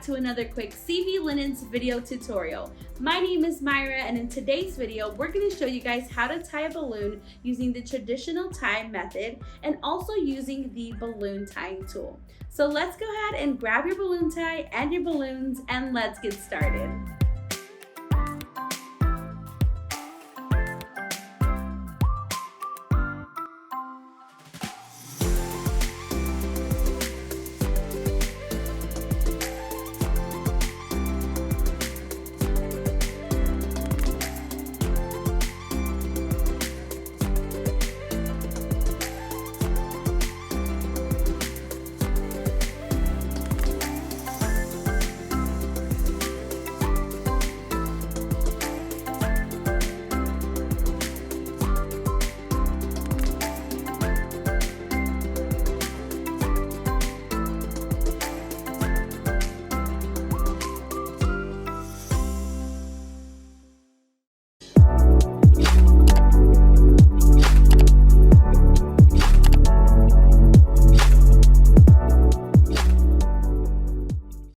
to another quick CV linens video tutorial. My name is Myra, and in today's video, we're going to show you guys how to tie a balloon using the traditional tie method and also using the balloon tying tool. So let's go ahead and grab your balloon tie and your balloons and let's get started.